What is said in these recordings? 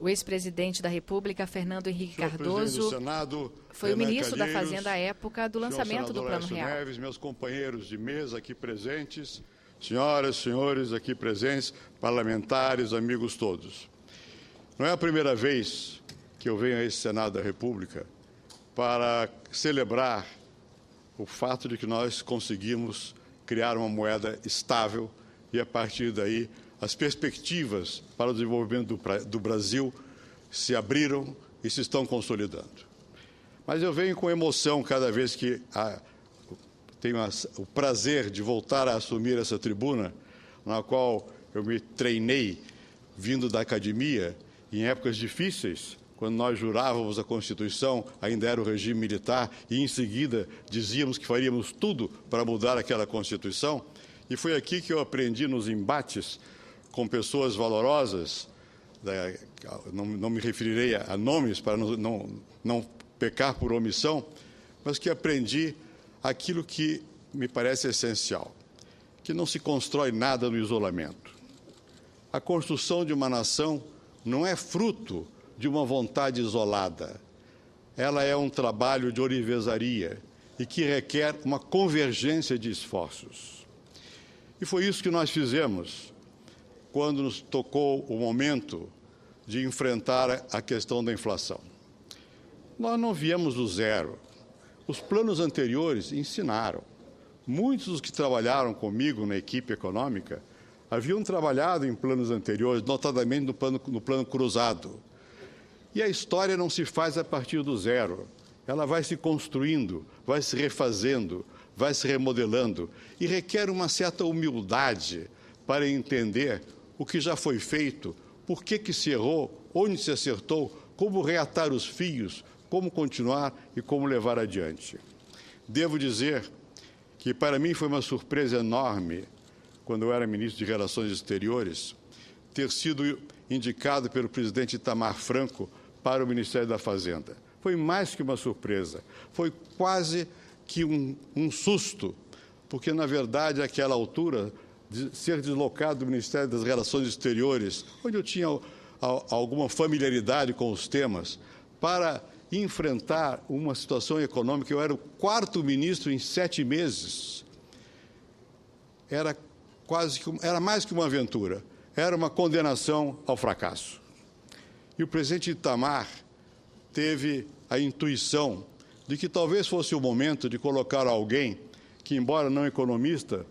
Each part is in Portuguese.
O ex-presidente da República, Fernando Henrique Cardoso, Senado, foi o ministro da Fazenda à época do lançamento do Plano Real. Neves, meus companheiros de mesa aqui presentes, senhoras, senhores aqui presentes, parlamentares, amigos todos. Não é a primeira vez que eu venho a esse Senado da República para celebrar o fato de que nós conseguimos criar uma moeda estável e, a partir daí, as perspectivas para o desenvolvimento do Brasil se abriram e se estão consolidando. Mas eu venho com emoção cada vez que tenho o prazer de voltar a assumir essa tribuna, na qual eu me treinei vindo da academia em épocas difíceis, quando nós jurávamos a Constituição, ainda era o regime militar, e em seguida dizíamos que faríamos tudo para mudar aquela Constituição. E foi aqui que eu aprendi nos embates com pessoas valorosas, não me referirei a nomes para não pecar por omissão, mas que aprendi aquilo que me parece essencial, que não se constrói nada no isolamento. A construção de uma nação não é fruto de uma vontade isolada. Ela é um trabalho de orivesaria e que requer uma convergência de esforços. E foi isso que nós fizemos quando nos tocou o momento de enfrentar a questão da inflação. Nós não viemos do zero. Os planos anteriores ensinaram. Muitos dos que trabalharam comigo na equipe econômica haviam trabalhado em planos anteriores, notadamente no plano cruzado. E a história não se faz a partir do zero. Ela vai se construindo, vai se refazendo, vai se remodelando e requer uma certa humildade para entender o que já foi feito, por que se errou, onde se acertou, como reatar os fios, como continuar e como levar adiante. Devo dizer que para mim foi uma surpresa enorme, quando eu era ministro de Relações Exteriores, ter sido indicado pelo presidente Itamar Franco para o Ministério da Fazenda. Foi mais que uma surpresa, foi quase que um susto, porque, na verdade, àquela altura, ser deslocado do Ministério das Relações Exteriores, onde eu tinha alguma familiaridade com os temas, para enfrentar uma situação econômica, eu era o 4º ministro em 7 meses, era mais que uma aventura, era uma condenação ao fracasso. E o presidente Itamar teve a intuição de que talvez fosse o momento de colocar alguém que, embora não economista,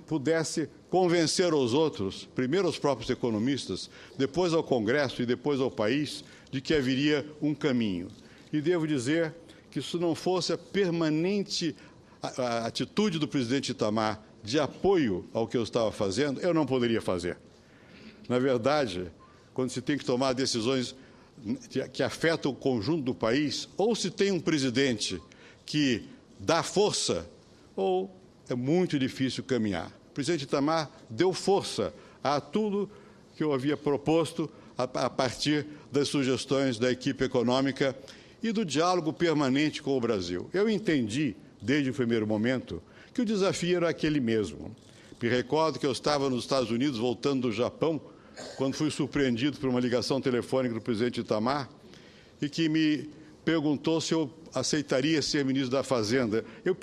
pudesse convencer os outros, primeiro os próprios economistas, depois ao Congresso e depois ao país, de que haveria um caminho. E devo dizer que se não fosse a permanente atitude do presidente Itamar de apoio ao que eu estava fazendo, eu não poderia fazer. Na verdade, quando se tem que tomar decisões que afetam o conjunto do país, ou se tem um presidente que dá força, ou é muito difícil caminhar. O presidente Itamar deu força a tudo que eu havia proposto a partir das sugestões da equipe econômica e do diálogo permanente com o Brasil. Eu entendi, desde o primeiro momento, que o desafio era aquele mesmo. Me recordo que eu estava nos Estados Unidos, voltando do Japão, quando fui surpreendido por uma ligação telefônica do presidente Itamar, e que me perguntou se eu aceitaria ser ministro da Fazenda. Eu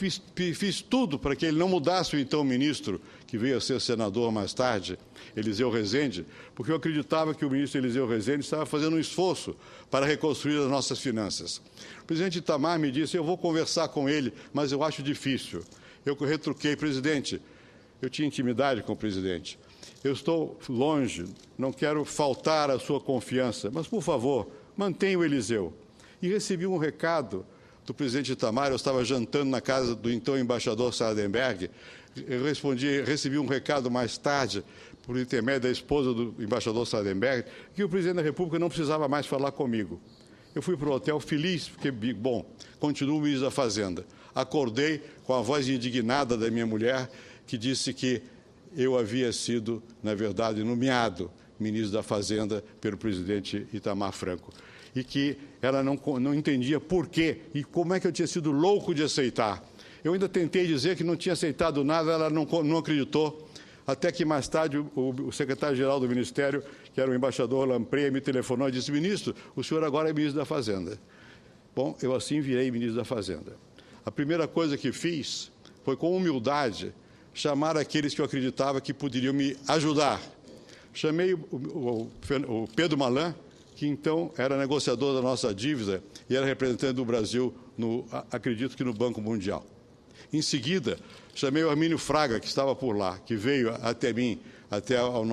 fiz tudo para que ele não mudasse o então ministro, que veio a ser senador mais tarde, Eliseu Rezende, porque eu acreditava que o ministro Eliseu Rezende estava fazendo um esforço para reconstruir as nossas finanças. O presidente Itamar me disse, eu vou conversar com ele, mas eu acho difícil. Eu retruquei, presidente, eu tinha intimidade com o presidente. Eu estou longe, não quero faltar à sua confiança, mas, por favor, mantenha o Eliseu. E recebi um recado do presidente Itamar, eu estava jantando na casa do então embaixador Sardenberg, eu recebi um recado mais tarde, por intermédio da esposa do embaixador Sardenberg, que o presidente da República não precisava mais falar comigo. Eu fui para o hotel feliz, porque, bom, continuo ministro da Fazenda. Acordei com a voz indignada da minha mulher, que disse que eu havia sido, na verdade, nomeado ministro da Fazenda pelo presidente Itamar Franco. E que ela não entendia por quê e como é que eu tinha sido louco de aceitar. Eu ainda tentei dizer que não tinha aceitado nada, ela não acreditou, até que mais tarde o secretário-geral do Ministério, que era o embaixador Lampreia, me telefonou e disse: ministro, o senhor agora é ministro da Fazenda. Bom, eu assim virei ministro da Fazenda. A primeira coisa que fiz foi, com humildade, chamar aqueles que eu acreditava que poderiam me ajudar. Chamei o Pedro Malan, que então era negociador da nossa dívida e era representante do Brasil, acredito que no Banco Mundial. Em seguida, chamei o Armínio Fraga, que estava por lá, que veio até mim, até a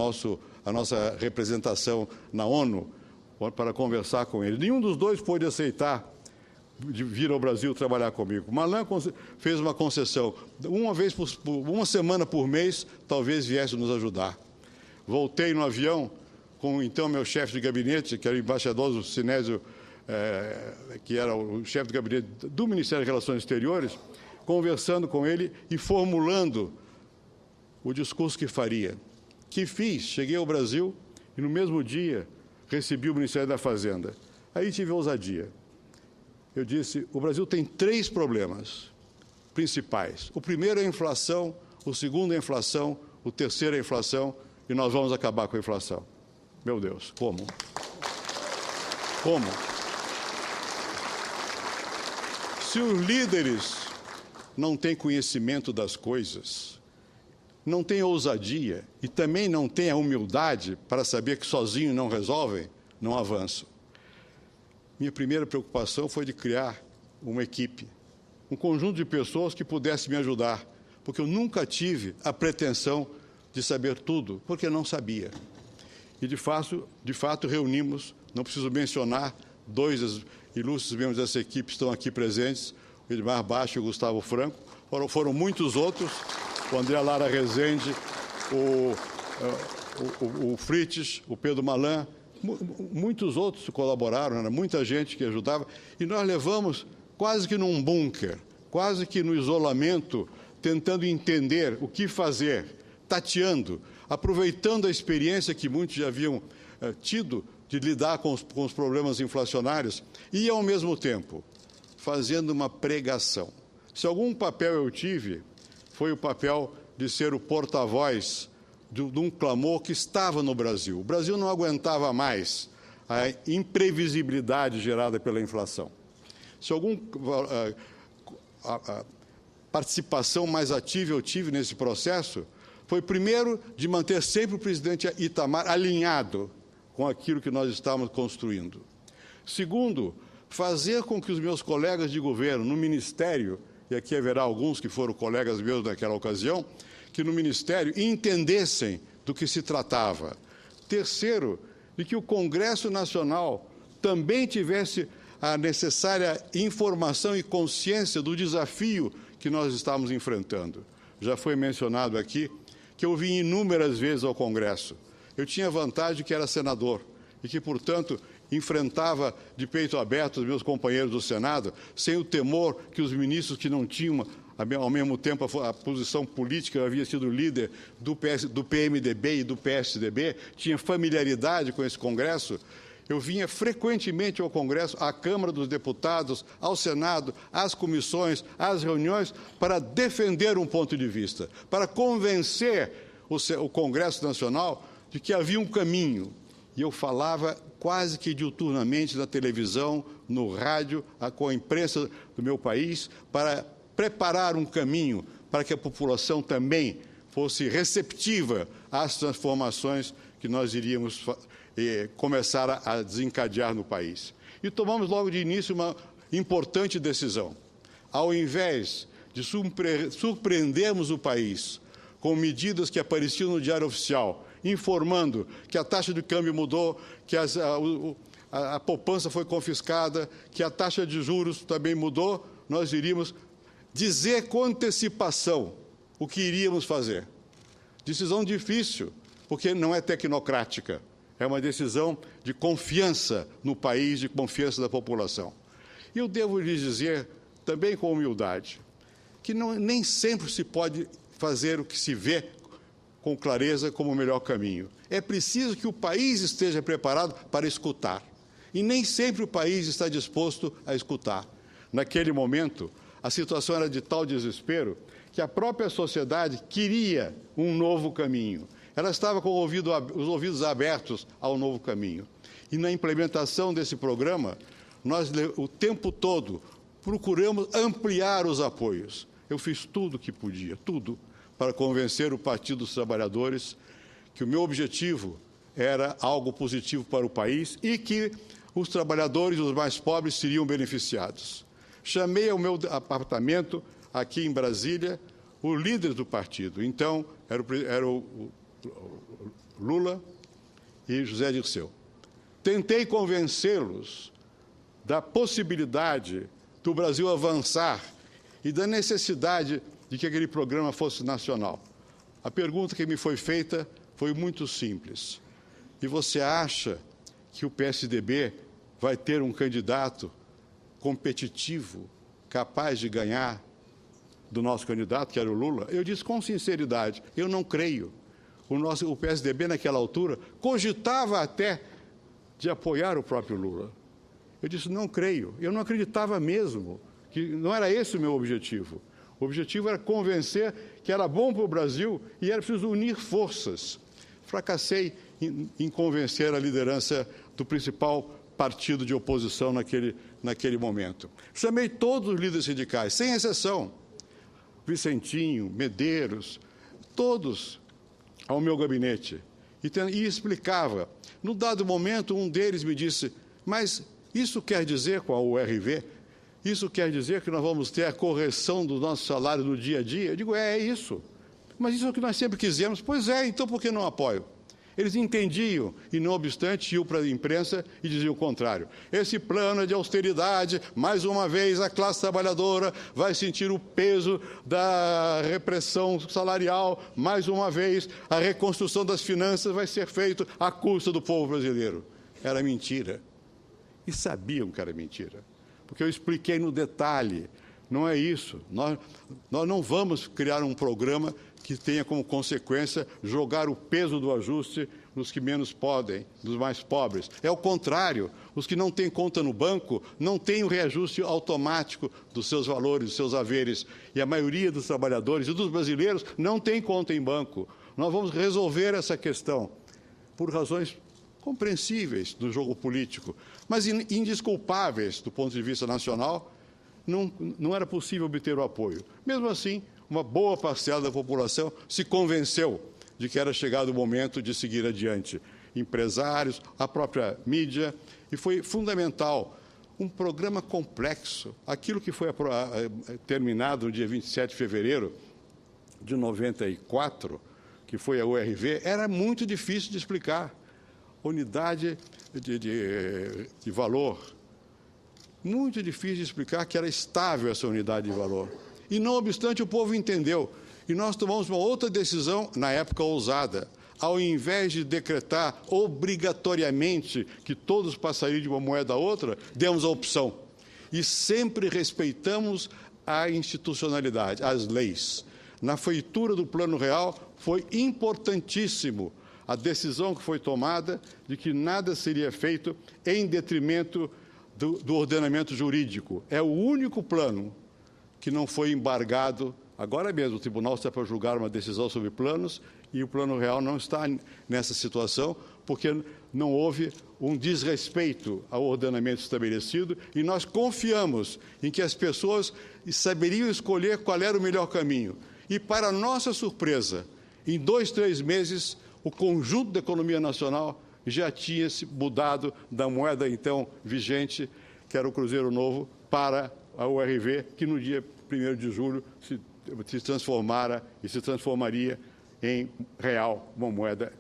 nossa representação na ONU, para conversar com ele. Nenhum dos dois pôde aceitar de vir ao Brasil trabalhar comigo. Malan fez uma concessão. Uma semana por mês, talvez viesse nos ajudar. Voltei no avião com, então, meu chefe de gabinete, que era o embaixador Sinésio, que era o chefe de gabinete do Ministério das Relações Exteriores, conversando com ele e formulando o discurso que faria. Que fiz? Cheguei ao Brasil e, no mesmo dia, recebi o Ministério da Fazenda. Aí tive ousadia. Eu disse: o Brasil tem 3 problemas principais. O primeiro é a inflação, o segundo é a inflação, o terceiro é a inflação, e nós vamos acabar com a inflação. Meu Deus, como? Como? Se os líderes não têm conhecimento das coisas, não têm ousadia e também não têm a humildade para saber que sozinhos não resolvem, não avançam. Minha primeira preocupação foi de criar uma equipe, um conjunto de pessoas que pudesse me ajudar, porque eu nunca tive a pretensão de saber tudo, porque não sabia. E, de fato, reunimos, não preciso mencionar, 2 ilustres membros dessa equipe estão aqui presentes, o Edmar Baixo e o Gustavo Franco, foram muitos outros, o André Lara Rezende, o Frites, o Pedro Malan, muitos outros colaboraram, era muita gente que ajudava, e nós levamos quase que num bunker, quase que no isolamento, tentando entender o que fazer, tateando, aproveitando a experiência que muitos já haviam tido de lidar com os problemas inflacionários e, ao mesmo tempo, fazendo uma pregação. Se algum papel eu tive, foi o papel de ser o porta-voz de um clamor que estava no Brasil. O Brasil não aguentava mais a imprevisibilidade gerada pela inflação. Se alguma participação mais ativa eu tive nesse processo, foi, primeiro, de manter sempre o presidente Itamar alinhado com aquilo que nós estávamos construindo. Segundo, fazer com que os meus colegas de governo no Ministério, e aqui haverá alguns que foram colegas meus naquela ocasião, que no Ministério entendessem do que se tratava. Terceiro, de que o Congresso Nacional também tivesse a necessária informação e consciência do desafio que nós estávamos enfrentando. Já foi mencionado aqui que eu vim inúmeras vezes ao Congresso. Eu tinha vantagem que era senador e que, portanto, enfrentava de peito aberto os meus companheiros do Senado, sem o temor que os ministros que não tinham, ao mesmo tempo, a posição política, eu havia sido líder do PMDB e do PSDB, tinha familiaridade com esse Congresso. Eu vinha frequentemente ao Congresso, à Câmara dos Deputados, ao Senado, às comissões, às reuniões, para defender um ponto de vista, para convencer o Congresso Nacional de que havia um caminho. E eu falava quase que diuturnamente na televisão, no rádio, com a imprensa do meu país, para preparar um caminho para que a população também fosse receptiva às transformações que nós iríamos começar a desencadear no país. E tomamos logo de início uma importante decisão. Ao invés de surpreendermos o país com medidas que apareciam no Diário Oficial, informando que a taxa de câmbio mudou, que a poupança foi confiscada, que a taxa de juros também mudou, nós iríamos dizer com antecipação o que iríamos fazer. Decisão difícil, porque não é tecnocrática. É uma decisão de confiança no país, de confiança da população. E eu devo lhes dizer, também com humildade, que nem sempre se pode fazer o que se vê com clareza como o melhor caminho. É preciso que o país esteja preparado para escutar. E nem sempre o país está disposto a escutar. Naquele momento, a situação era de tal desespero que a própria sociedade queria um novo caminho. ela estava com os ouvidos abertos ao novo caminho. E na implementação desse programa, nós, o tempo todo, procuramos ampliar os apoios. Eu fiz tudo o que podia, tudo, para convencer o Partido dos Trabalhadores que o meu objetivo era algo positivo para o país e que os trabalhadores, os mais pobres, seriam beneficiados. Chamei ao meu apartamento, aqui em Brasília, o líder do partido. Então, era o Lula e José Dirceu. Tentei convencê-los da possibilidade do Brasil avançar e da necessidade de que aquele programa fosse nacional. A pergunta que me foi feita foi muito simples. E você acha que o PSDB vai ter um candidato competitivo, capaz de ganhar do nosso candidato, que era o Lula? Eu disse com sinceridade, eu não creio. O PSDB, naquela altura, cogitava até de apoiar o próprio Lula. Eu disse, não creio. Eu não acreditava mesmo, que não era esse o meu objetivo. O objetivo era convencer que era bom para o Brasil e era preciso unir forças. Fracassei em convencer a liderança do principal partido de oposição naquele momento. Chamei todos os líderes sindicais, sem exceção. Vicentinho, Medeiros, todos ao meu gabinete. E explicava. Num dado momento, um deles me disse, mas isso quer dizer, com a URV, isso quer dizer que nós vamos ter a correção do nosso salário do dia a dia? Eu digo, é isso. Mas isso é o que nós sempre quisemos. Pois é, então por que não apoio? Eles entendiam e, não obstante, iam para a imprensa e diziam o contrário. Esse plano é de austeridade, mais uma vez a classe trabalhadora vai sentir o peso da repressão salarial, mais uma vez a reconstrução das finanças vai ser feita à custa do povo brasileiro. Era mentira. E sabiam que era mentira, porque eu expliquei no detalhe. Não é isso. Nós não vamos criar um programa que tenha como consequência jogar o peso do ajuste nos que menos podem, dos mais pobres. É o contrário. Os que não têm conta no banco não têm o reajuste automático dos seus valores, dos seus haveres. E a maioria dos trabalhadores e dos brasileiros não tem conta em banco. Nós vamos resolver essa questão por razões compreensíveis do jogo político, mas indesculpáveis do ponto de vista nacional. Não era possível obter o apoio. Mesmo assim, uma boa parcela da população se convenceu de que era chegado o momento de seguir adiante. Empresários, a própria mídia, e foi fundamental. Um programa complexo. Aquilo que foi terminado no dia 27 de fevereiro de 94, que foi a URV, era muito difícil de explicar. Unidade de valor. Muito difícil de explicar que era estável essa unidade de valor. E, não obstante, o povo entendeu. E nós tomamos uma outra decisão, na época ousada. Ao invés de decretar obrigatoriamente que todos passariam de uma moeda a outra, demos a opção. E sempre respeitamos a institucionalidade, as leis. Na feitura do Plano Real, foi importantíssimo a decisão que foi tomada de que nada seria feito em detrimento do ordenamento jurídico. É o único plano que não foi embargado. Agora mesmo o tribunal está para julgar uma decisão sobre planos e o Plano Real não está nessa situação porque não houve um desrespeito ao ordenamento estabelecido e nós confiamos em que as pessoas saberiam escolher qual era o melhor caminho. E, para nossa surpresa, em 2, 3 meses, o conjunto da economia nacional já tinha se mudado da moeda então vigente, que era o Cruzeiro Novo, para a URV, que no dia 1º de julho se transformara e se transformaria em real, uma moeda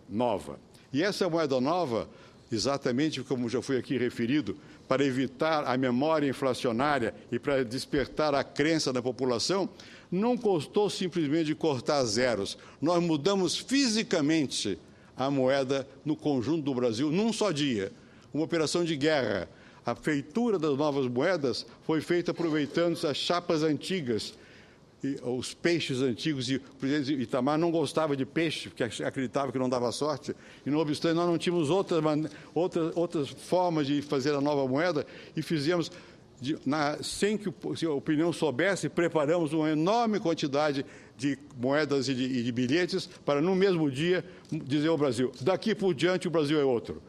nova. E essa moeda nova, exatamente como já foi aqui referido, para evitar a memória inflacionária e para despertar a crença da população, não custou simplesmente cortar zeros. Nós mudamos fisicamente a moeda no conjunto do Brasil num só dia. Uma operação de guerra. A feitura das novas moedas foi feita aproveitando as chapas antigas, os peixes antigos, e o presidente Itamar não gostava de peixe, porque acreditava que não dava sorte, e, não obstante, nós não tínhamos outras formas de fazer a nova moeda, e fizemos sem que a opinião soubesse, preparamos uma enorme quantidade de moedas e de bilhetes para, no mesmo dia, dizer ao Brasil, daqui por diante o Brasil é outro.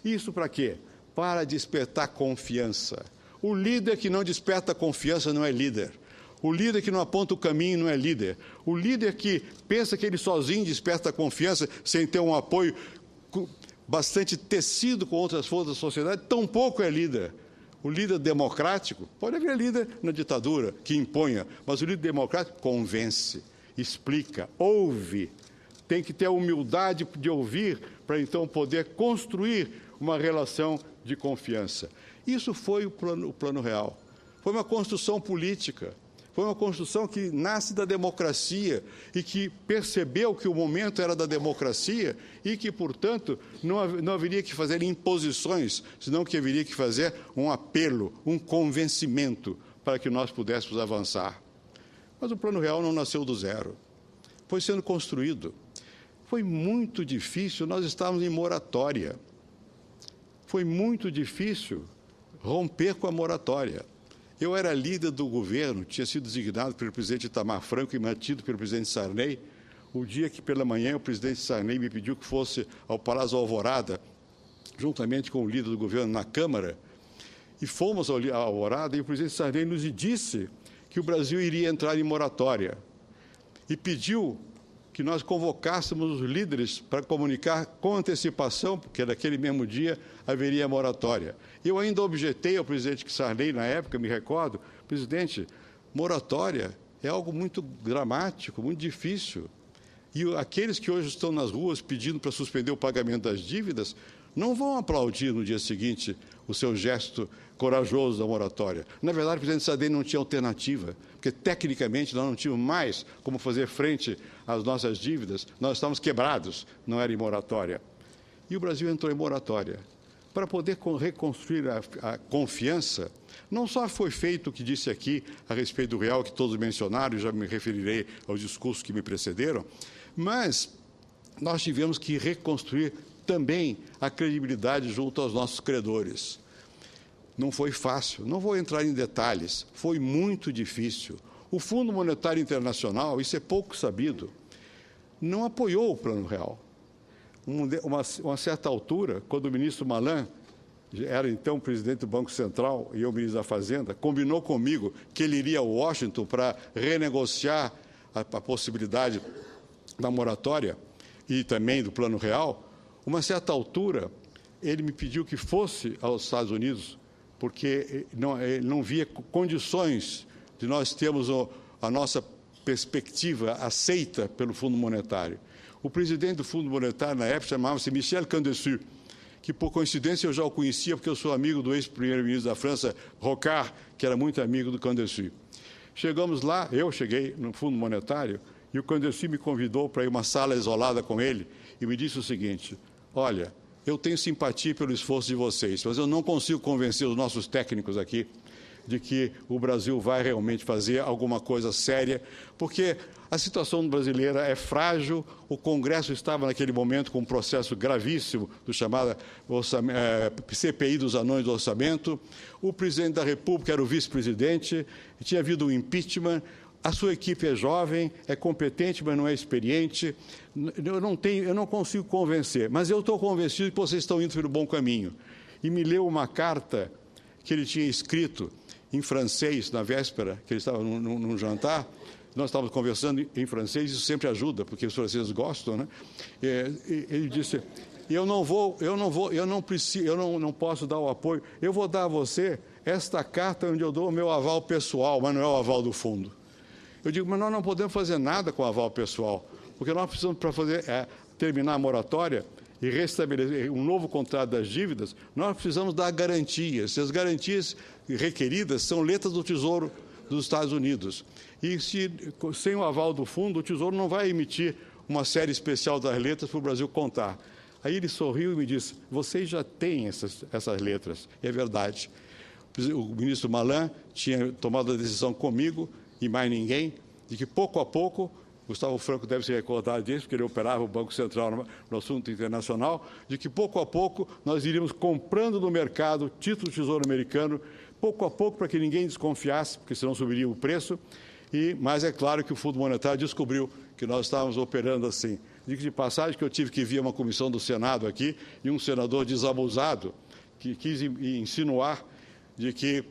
Isso para quê? Para despertar confiança. O líder que não desperta confiança não é líder. O líder que não aponta o caminho não é líder. O líder que pensa que ele sozinho desperta confiança sem ter um apoio bastante tecido com outras forças da sociedade, tampouco é líder. O líder democrático, pode haver líder na ditadura que imponha, mas o líder democrático convence, explica, ouve. Tem que ter a humildade de ouvir para então poder construir uma relação de confiança. Isso foi o plano real. Foi uma construção política. Foi uma construção que nasce da democracia e que percebeu que o momento era da democracia e que, portanto, não haveria que fazer imposições, senão que haveria que fazer um apelo, um convencimento para que nós pudéssemos avançar. Mas o Plano Real não nasceu do zero. Foi sendo construído. Foi muito difícil, nós estávamos em moratória. Foi muito difícil romper com a moratória. Eu era líder do governo, tinha sido designado pelo presidente Itamar Franco e mantido pelo presidente Sarney. O dia que, pela manhã, o presidente Sarney me pediu que fosse ao Palácio Alvorada, juntamente com o líder do governo na Câmara, e fomos ao Alvorada, e o presidente Sarney nos disse que o Brasil iria entrar em moratória. E pediu que nós convocássemos os líderes para comunicar com antecipação, porque naquele mesmo dia haveria moratória. Eu ainda objetei ao presidente Sarney, na época, me recordo, presidente, moratória é algo muito dramático, muito difícil. E aqueles que hoje estão nas ruas pedindo para suspender o pagamento das dívidas não vão aplaudir no dia seguinte o seu gesto corajoso da moratória. Na verdade, o presidente Sarney não tinha alternativa, porque, tecnicamente, nós não tínhamos mais como fazer frente às nossas dívidas, nós estávamos quebrados, não era em moratória. E o Brasil entrou em moratória. Para poder reconstruir a confiança, não só foi feito o que disse aqui a respeito do real, que todos mencionaram, e já me referirei aos discursos que me precederam, mas nós tivemos que reconstruir também a credibilidade junto aos nossos credores. Não foi fácil, não vou entrar em detalhes, foi muito difícil. O Fundo Monetário Internacional, isso é pouco sabido, não apoiou o Plano Real. Uma certa altura, quando o ministro Malan, era então presidente do Banco Central e eu ministro da Fazenda, combinou comigo que ele iria a Washington para renegociar a possibilidade da moratória e também do Plano Real, uma certa altura ele me pediu que fosse aos Estados Unidos, porque ele não via condições de nós termos a nossa perspectiva aceita pelo Fundo Monetário. O presidente do Fundo Monetário, na época, chamava-se Michel Candesu, que, por coincidência, eu já o conhecia, porque eu sou amigo do ex-primeiro-ministro da França, Rocard, que era muito amigo do Candesu. Chegamos lá, eu cheguei no Fundo Monetário, e o Candesu me convidou para ir a uma sala isolada com ele, e me disse o seguinte, olha, eu tenho simpatia pelo esforço de vocês, mas eu não consigo convencer os nossos técnicos aqui de que o Brasil vai realmente fazer alguma coisa séria, porque a situação brasileira é frágil, o Congresso estava naquele momento com um processo gravíssimo do chamado CPI dos anões do orçamento, o presidente da República era o vice-presidente, tinha havido um impeachment, a sua equipe é jovem, é competente, mas não é experiente, eu não consigo convencer, mas eu estou convencido que vocês estão indo pelo bom caminho. E me leu uma carta que ele tinha escrito em francês, na véspera, que ele estava num jantar, nós estávamos conversando em francês, isso sempre ajuda, porque os franceses gostam, né? Ele disse, eu não posso dar o apoio, eu vou dar a você esta carta onde eu dou o meu aval pessoal, mas não é o aval do fundo. Eu digo, mas nós não podemos fazer nada com o aval pessoal, porque nós precisamos, para terminar a moratória e restabelecer um novo contrato das dívidas, nós precisamos dar garantias. E as garantias requeridas são letras do Tesouro dos Estados Unidos. E sem o aval do fundo, o Tesouro não vai emitir uma série especial das letras para o Brasil contar. Aí ele sorriu e me disse, vocês já têm essas letras. E é verdade. O ministro Malan tinha tomado a decisão comigo e mais ninguém, de que pouco a pouco Gustavo Franco deve se recordar disso, porque ele operava o Banco Central no assunto internacional, de que pouco a pouco nós iríamos comprando no mercado título do Tesouro Americano, pouco a pouco, para que ninguém desconfiasse, porque senão subiria o preço. Mas é claro que o Fundo Monetário descobriu que nós estávamos operando assim. Digo de passagem que eu tive que vir a uma comissão do Senado aqui e um senador desabusado que quis insinuar de que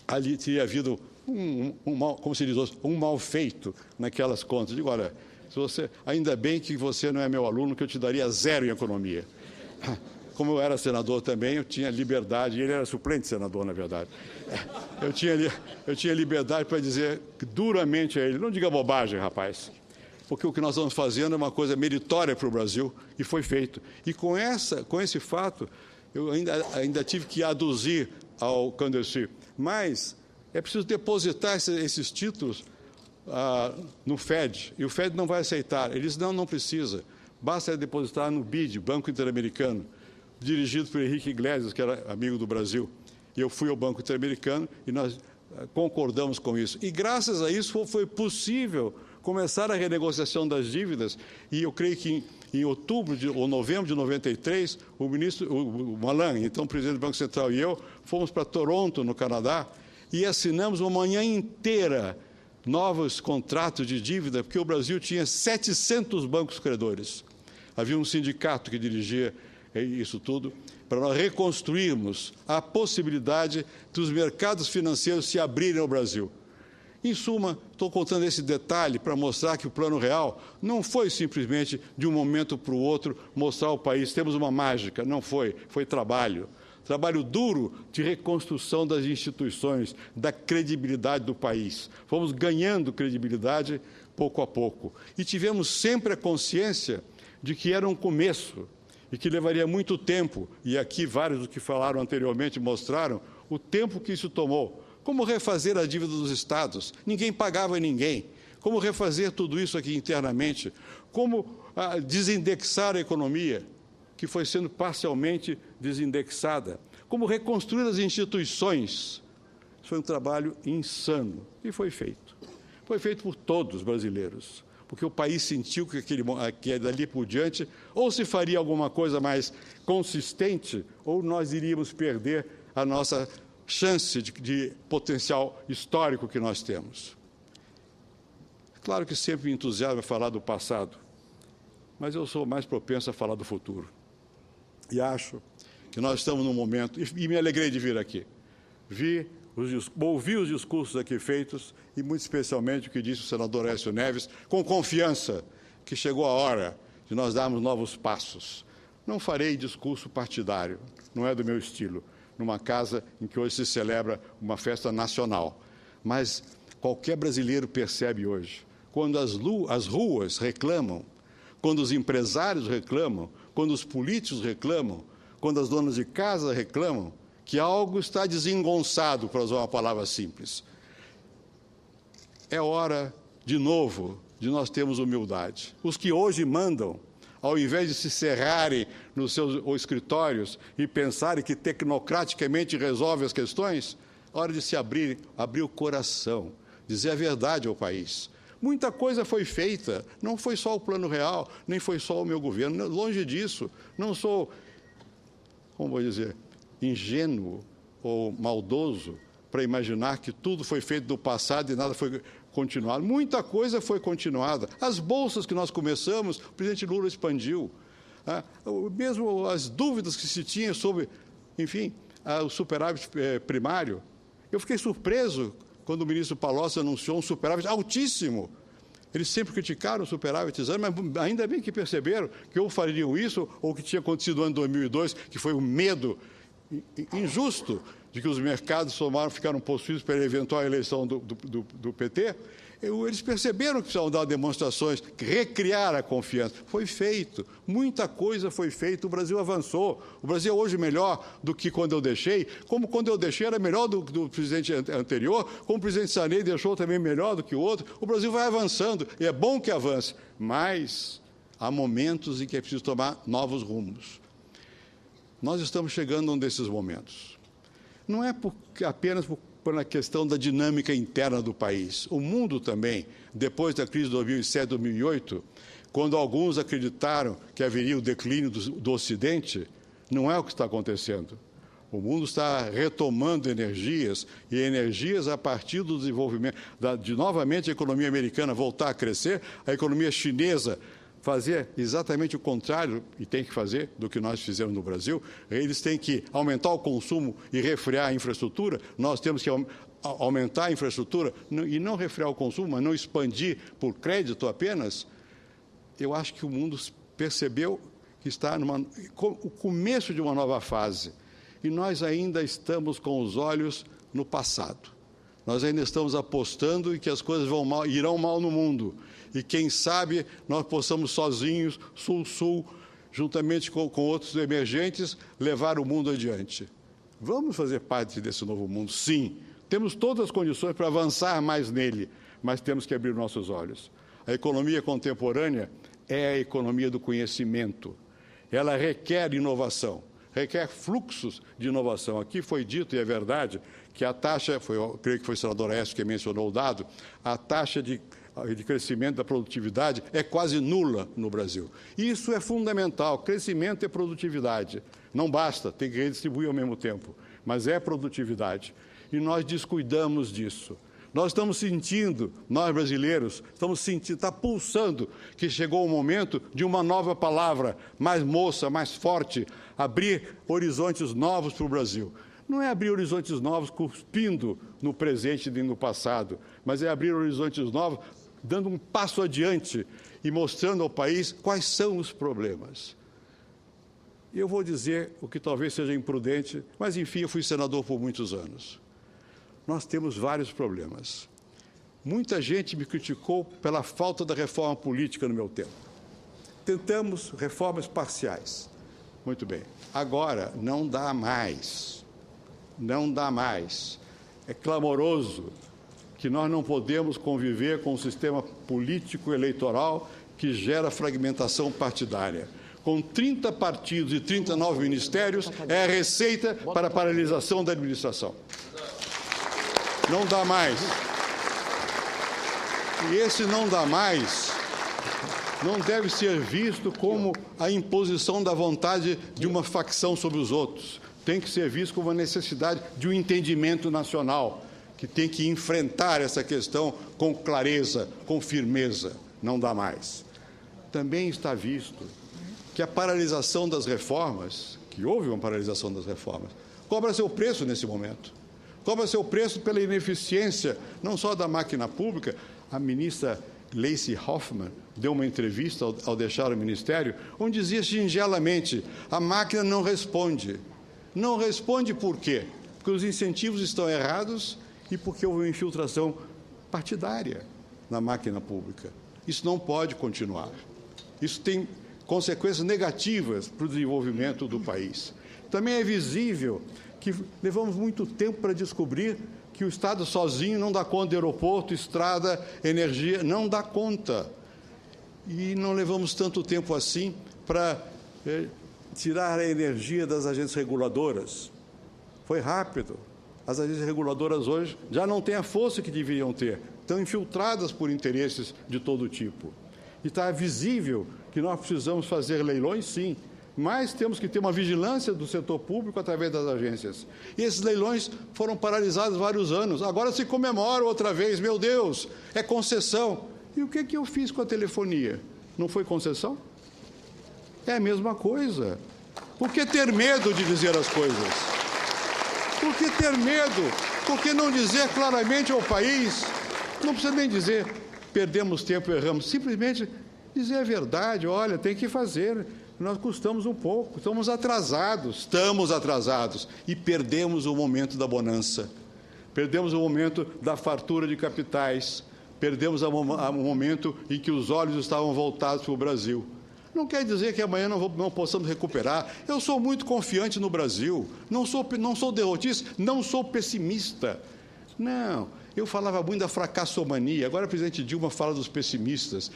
ali teria havido como se diz hoje, um mal feito naquelas contas. Digo, olha, ainda bem que você não é meu aluno, que eu te daria 0 em economia. Como eu era senador também, eu tinha liberdade, ele era suplente senador, na verdade. Eu tinha liberdade para dizer duramente a ele, não diga bobagem, rapaz, porque o que nós estamos fazendo é uma coisa meritória para o Brasil, e foi feito. E com esse fato, eu ainda tive que aduzir ao Candace, mas é preciso depositar esses títulos no FED, e o FED não vai aceitar. Ele diz, não precisa, basta depositar no BID, Banco Interamericano, dirigido por Henrique Iglesias, que era amigo do Brasil. E eu fui ao Banco Interamericano e nós concordamos com isso. E graças a isso foi possível começar a renegociação das dívidas, e eu creio que em outubro ou novembro de 93, o Malan, então presidente do Banco Central, e eu fomos para Toronto, no Canadá, e assinamos uma manhã inteira novos contratos de dívida, porque o Brasil tinha 700 bancos credores. Havia um sindicato que dirigia isso tudo, para nós reconstruirmos a possibilidade dos mercados financeiros se abrirem ao Brasil. Em suma, estou contando esse detalhe para mostrar que o Plano Real não foi simplesmente de um momento para o outro mostrar ao país, temos uma mágica, não foi, foi trabalho. Trabalho duro de reconstrução das instituições, da credibilidade do país. Fomos ganhando credibilidade pouco a pouco. E tivemos sempre a consciência de que era um começo e que levaria muito tempo. E aqui vários dos que falaram anteriormente mostraram o tempo que isso tomou. Como refazer a dívida dos estados? Ninguém pagava ninguém. Como refazer tudo isso aqui internamente? Como desindexar a economia, que foi sendo parcialmente desindexada? Como reconstruir as instituições? Isso foi um trabalho insano e foi feito. Foi feito por todos os brasileiros, porque o país sentiu que dali por diante ou se faria alguma coisa mais consistente ou nós iríamos perder a nossa chance de potencial histórico que nós temos. Claro que sempre me entusiasma falar do passado, mas eu sou mais propenso a falar do futuro. E acho que nós estamos num momento, e me alegrei de vir aqui, ouvi os discursos aqui feitos, e muito especialmente o que disse o senador Aécio Neves, com confiança que chegou a hora de nós darmos novos passos. Não farei discurso partidário, não é do meu estilo, numa casa em que hoje se celebra uma festa nacional. Mas qualquer brasileiro percebe hoje, quando as ruas reclamam, quando os empresários reclamam, quando os políticos reclamam, quando as donas de casa reclamam, que algo está desengonçado, para usar uma palavra simples. É hora, de novo, de nós termos humildade. Os que hoje mandam, ao invés de se cerrarem nos seus escritórios e pensarem que tecnocraticamente resolve as questões, é hora de se abrir o coração, dizer a verdade ao país. Muita coisa foi feita, não foi só o Plano Real, nem foi só o meu governo, longe disso. Não sou, como vou dizer, ingênuo ou maldoso para imaginar que tudo foi feito no passado e nada foi continuado. Muita coisa foi continuada. As bolsas que nós começamos, o presidente Lula expandiu. Mesmo as dúvidas que se tinha sobre, enfim, o superávit primário. Eu fiquei surpreso quando o ministro Palocci anunciou um superávit altíssimo. Eles sempre criticaram o superávit, mas ainda bem que perceberam que ou fariam isso, ou que tinha acontecido no ano 2002, que foi o medo injusto de que os mercados ficaram possuídos pela eventual eleição do PT. Eles perceberam que precisavam dar demonstrações, recriar a confiança. Foi feito, muita coisa foi feita, o Brasil avançou. O Brasil é hoje melhor do que quando eu deixei, como quando eu deixei era melhor do presidente anterior, como o presidente Sarney deixou também melhor do que o outro. O Brasil vai avançando, e é bom que avance, mas há momentos em que é preciso tomar novos rumos. Nós estamos chegando a um desses momentos. Não é apenas por pela questão da dinâmica interna do país. O mundo também, depois da crise de 2007, 2008, quando alguns acreditaram que haveria o declínio do Ocidente, não é o que está acontecendo. O mundo está retomando energias, e energias a partir do desenvolvimento, de novamente a economia americana voltar a crescer, a economia chinesa fazer exatamente o contrário, e tem que fazer, do que nós fizemos no Brasil. Eles têm que aumentar o consumo e refrear a infraestrutura. Nós temos que aumentar a infraestrutura e não refrear o consumo, mas não expandir por crédito apenas. Eu acho que o mundo percebeu que está no começo de uma nova fase. E nós ainda estamos com os olhos no passado. Nós ainda estamos apostando em que as coisas irão mal no mundo. E quem sabe nós possamos sozinhos, sul-sul, juntamente com outros emergentes, levar o mundo adiante. Vamos fazer parte desse novo mundo? Sim. Temos todas as condições para avançar mais nele, mas temos que abrir nossos olhos. A economia contemporânea é a economia do conhecimento. Ela requer inovação. Requer fluxos de inovação. Aqui foi dito, e é verdade, que a taxa, eu creio que foi o senador Aécio que mencionou o dado, a taxa de crescimento da produtividade é quase nula no Brasil. Isso é fundamental, crescimento é produtividade. Não basta, tem que redistribuir ao mesmo tempo, mas é produtividade. E nós descuidamos disso. Nós estamos sentindo, nós brasileiros, estamos sentindo, está pulsando que chegou o momento de uma nova palavra, mais moça, mais forte, abrir horizontes novos para o Brasil. Não é abrir horizontes novos cuspindo no presente e no passado, mas é abrir horizontes novos, dando um passo adiante e mostrando ao país quais são os problemas. Eu vou dizer o que talvez seja imprudente, mas, enfim, eu fui senador por muitos anos. Nós temos vários problemas. Muita gente me criticou pela falta da reforma política no meu tempo. Tentamos reformas parciais. Muito bem. Agora, não dá mais. Não dá mais. É clamoroso que nós não podemos conviver com um sistema político eleitoral que gera fragmentação partidária. Com 30 partidos e 39 ministérios, é a receita para a paralisação da administração. Não dá mais. E esse não dá mais não deve ser visto como a imposição da vontade de uma facção sobre os outros. Tem que ser visto como a necessidade de um entendimento nacional, que tem que enfrentar essa questão com clareza, com firmeza. Não dá mais. Também está visto que a paralisação das reformas, que houve uma paralisação das reformas, cobra seu preço nesse momento. Cobra seu preço pela ineficiência, não só da máquina pública. A ministra Gleisi Hoffmann deu uma entrevista ao deixar o ministério, onde dizia singelamente, a máquina não responde. Não responde por quê? Porque os incentivos estão errados e porque houve uma infiltração partidária na máquina pública. Isso não pode continuar. Isso tem consequências negativas para o desenvolvimento do país. Também é visível que levamos muito tempo para descobrir que o Estado sozinho não dá conta de aeroporto, estrada, energia, não dá conta. E não levamos tanto tempo assim para tirar a energia das agências reguladoras. Foi rápido. As agências reguladoras hoje já não têm a força que deveriam ter, estão infiltradas por interesses de todo tipo. E está visível que nós precisamos fazer leilões, sim, mas temos que ter uma vigilância do setor público através das agências. E esses leilões foram paralisados vários anos. Agora se comemoram outra vez. Meu Deus, é concessão. E o que eu fiz com a telefonia? Não foi concessão? É a mesma coisa. Por que ter medo de dizer as coisas? Por que ter medo? Por que não dizer claramente ao país? Não precisa nem dizer, perdemos tempo, erramos. Simplesmente dizer a verdade. Olha, tem que fazer. Nós custamos um pouco, estamos atrasados e perdemos o momento da bonança, perdemos o momento da fartura de capitais, perdemos o momento em que os olhos estavam voltados para o Brasil. Não quer dizer que amanhã não possamos recuperar. Eu sou muito confiante no Brasil, não sou derrotista, não sou pessimista. Não, eu falava muito da fracassomania, agora a presidente Dilma fala dos pessimistas.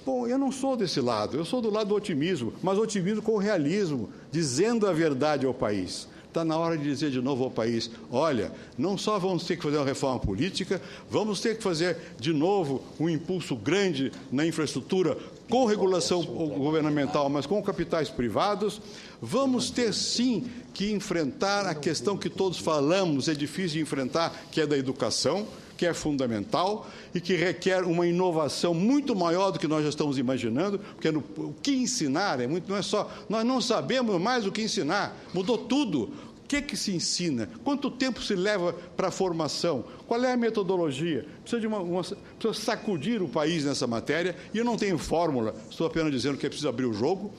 Bom, eu não sou desse lado, eu sou do lado do otimismo, mas otimismo com realismo, dizendo a verdade ao país. Está na hora de dizer de novo ao país, olha, não só vamos ter que fazer uma reforma política, vamos ter que fazer de novo um impulso grande na infraestrutura, com regulação governamental, mas com capitais privados. Vamos ter, sim, que enfrentar a questão que todos falamos, é difícil de enfrentar, que é da educação, que é fundamental e que requer uma inovação muito maior do que nós já estamos imaginando, porque o que ensinar não é só... Nós não sabemos mais o que ensinar, mudou tudo. O que se ensina? Quanto tempo se leva para a formação? Qual é a metodologia? Precisa sacudir o país nessa matéria, e eu não tenho fórmula, estou apenas dizendo que é preciso abrir o jogo.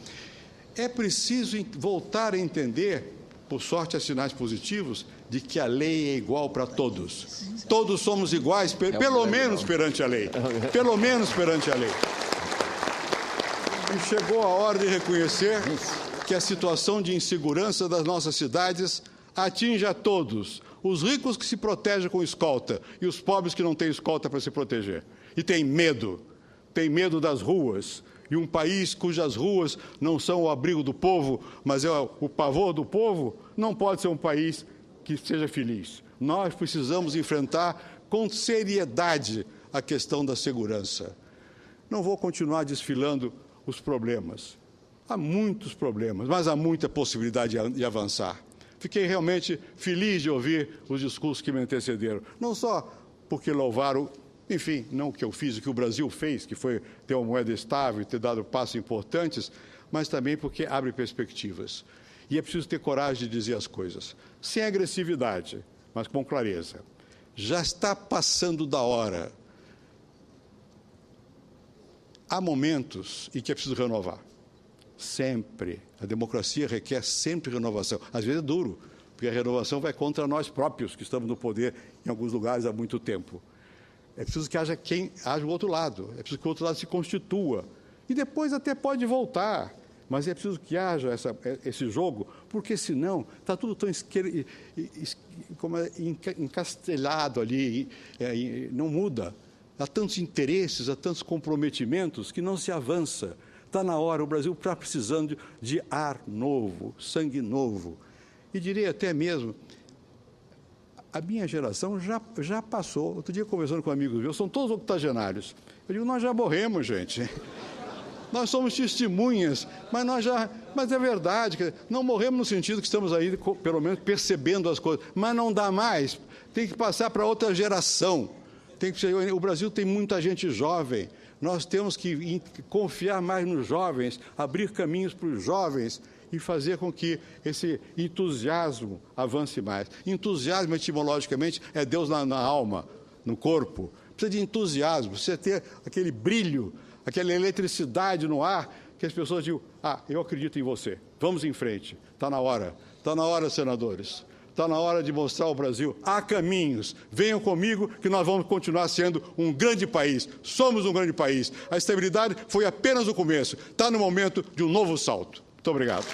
É preciso voltar a entender, por sorte há sinais positivos, de que a lei é igual para todos. Todos somos iguais, pelo menos perante a lei. Pelo menos perante a lei. E chegou a hora de reconhecer que a situação de insegurança das nossas cidades atinge a todos. Os ricos que se protegem com escolta e os pobres que não têm escolta para se proteger. E tem medo das ruas. E um país cujas ruas não são o abrigo do povo, mas é o pavor do povo, não pode ser um país que seja feliz. Nós precisamos enfrentar com seriedade a questão da segurança. Não vou continuar desfilando os problemas. Há muitos problemas, mas há muita possibilidade de avançar. Fiquei realmente feliz de ouvir os discursos que me antecederam. Não só porque louvaram, enfim, não o que eu fiz, o que o Brasil fez, que foi ter uma moeda estável e ter dado passos importantes, mas também porque abre perspectivas. E é preciso ter coragem de dizer as coisas, sem agressividade, mas com clareza. Já está passando da hora. Há momentos em que é preciso renovar. Sempre. A democracia requer sempre renovação. Às vezes é duro, porque a renovação vai contra nós próprios, que estamos no poder em alguns lugares há muito tempo. É preciso que haja o outro lado. É preciso que o outro lado se constitua. E depois até pode voltar. Mas é preciso que haja esse jogo, porque senão está tudo tão encastelhado ali, não muda. Há tantos interesses, há tantos comprometimentos que não se avança. Está na hora, o Brasil está precisando de ar novo, sangue novo. E direi até mesmo, a minha geração já passou. Outro dia, conversando com amigos meus, são todos octogenários. Eu digo, nós já morremos, gente. Nós somos testemunhas, mas é verdade, não morremos no sentido que estamos aí, pelo menos, percebendo as coisas. Mas não dá mais, tem que passar para outra geração. O Brasil tem muita gente jovem, nós temos que confiar mais nos jovens, abrir caminhos para os jovens e fazer com que esse entusiasmo avance mais. Entusiasmo, etimologicamente, é Deus na alma, no corpo. Precisa de entusiasmo, precisa ter aquele brilho, aquela eletricidade no ar, que as pessoas digam, eu acredito em você, vamos em frente, está na hora, senadores. Está na hora de mostrar ao Brasil, há caminhos, venham comigo que nós vamos continuar sendo um grande país, somos um grande país. A estabilidade foi apenas o começo, está no momento de um novo salto. Muito obrigado.